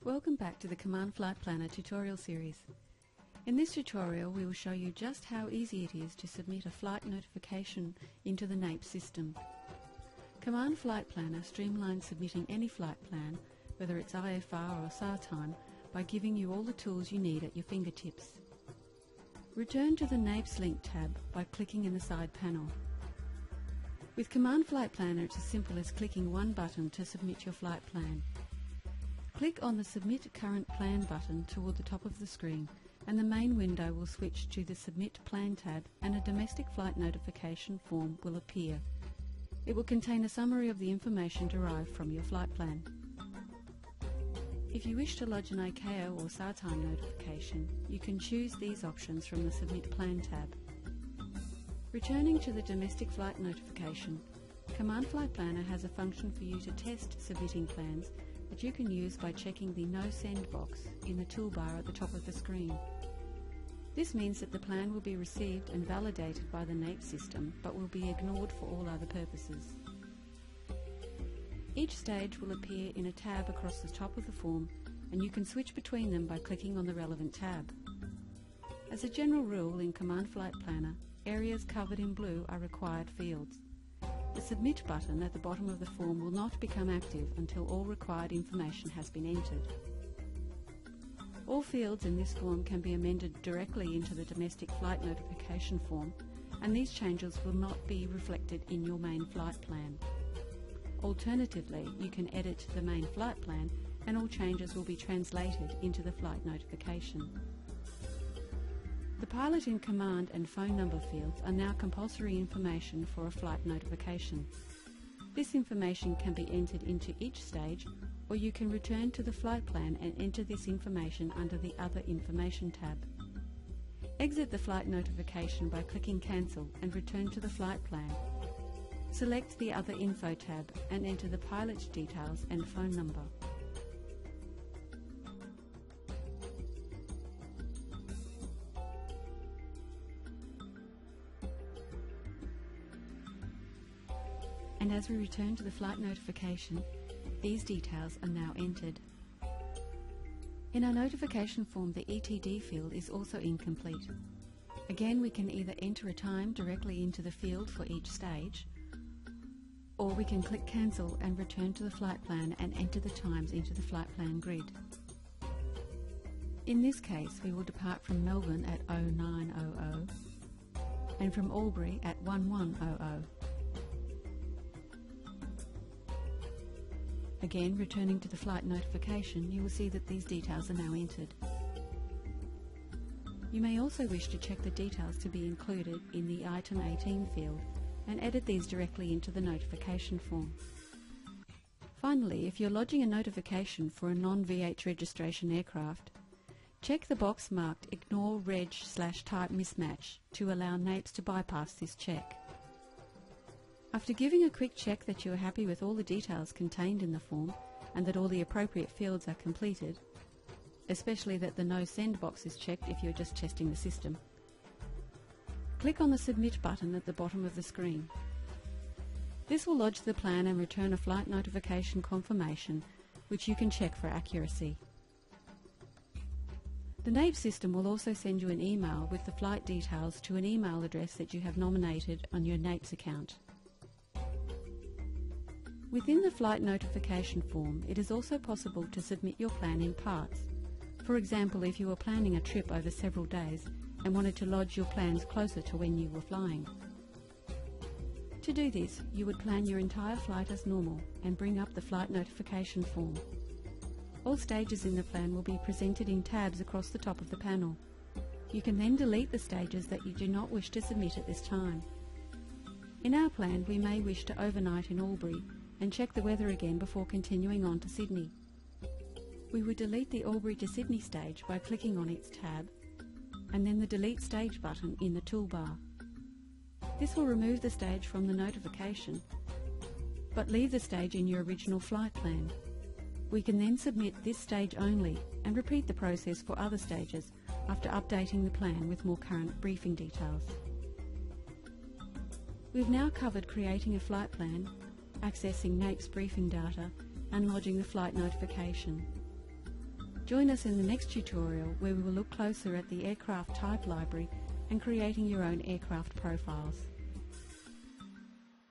Welcome back to the Command Flight Planner tutorial series. In this tutorial we will show you just how easy it is to submit a flight notification into the NAPE system. Command Flight Planner streamlines submitting any flight plan, whether it's IFR or SAR time, by giving you all the tools you need at your fingertips. Return to the NAPES link tab by clicking in the side panel. With Command Flight Planner it's as simple as clicking one button to submit your flight plan. Click on the Submit Current Plan button toward the top of the screen and the main window will switch to the Submit Plan tab and a domestic flight notification form will appear. It will contain a summary of the information derived from your flight plan. If you wish to lodge an ICAO or SAR time notification, you can choose these options from the Submit Plan tab. Returning to the domestic flight notification, Command Flight Planner has a function for you to test submitting plans that you can use by checking the No Send box in the toolbar at the top of the screen. This means that the plan will be received and validated by the NAPE system but will be ignored for all other purposes. Each stage will appear in a tab across the top of the form and you can switch between them by clicking on the relevant tab. As a general rule in Command Flight Planner, areas covered in blue are required fields. The Submit button at the bottom of the form will not become active until all required information has been entered. All fields in this form can be amended directly into the domestic flight notification form, and these changes will not be reflected in your main flight plan. Alternatively, you can edit the main flight plan and all changes will be translated into the flight notification. The pilot in command and phone number fields are now compulsory information for a flight notification. This information can be entered into each stage, or you can return to the flight plan and enter this information under the Other Information tab. Exit the flight notification by clicking Cancel and return to the flight plan. Select the Other Info tab and enter the pilot's details and phone number. And as we return to the flight notification, these details are now entered. In our notification form, the ETD field is also incomplete. Again, we can either enter a time directly into the field for each stage, or we can click Cancel and return to the flight plan and enter the times into the flight plan grid. In this case, we will depart from Melbourne at 0900 and from Albury at 1100. Again, returning to the flight notification, you will see that these details are now entered. You may also wish to check the details to be included in the Item 18 field and edit these directly into the notification form. Finally, if you're lodging a notification for a non-VH registration aircraft, check the box marked Ignore Reg/Type Mismatch to allow NAPES to bypass this check. After giving a quick check that you are happy with all the details contained in the form and that all the appropriate fields are completed, especially that the No Send box is checked if you're just testing the system, click on the Submit button at the bottom of the screen. This will lodge the plan and return a flight notification confirmation which you can check for accuracy. The NAPE system will also send you an email with the flight details to an email address that you have nominated on your NAPES account. Within the flight notification form, it is also possible to submit your plan in parts. For example, if you were planning a trip over several days and wanted to lodge your plans closer to when you were flying. To do this, you would plan your entire flight as normal and bring up the flight notification form. All stages in the plan will be presented in tabs across the top of the panel. You can then delete the stages that you do not wish to submit at this time. In our plan, we may wish to overnight in Albury and check the weather again before continuing on to Sydney. We would delete the Albury to Sydney stage by clicking on its tab and then the Delete Stage button in the toolbar. This will remove the stage from the notification but leave the stage in your original flight plan. We can then submit this stage only and repeat the process for other stages after updating the plan with more current briefing details. We've now covered creating a flight plan, accessing NAPES briefing data and lodging the flight notification. Join us in the next tutorial where we will look closer at the aircraft type library and creating your own aircraft profiles.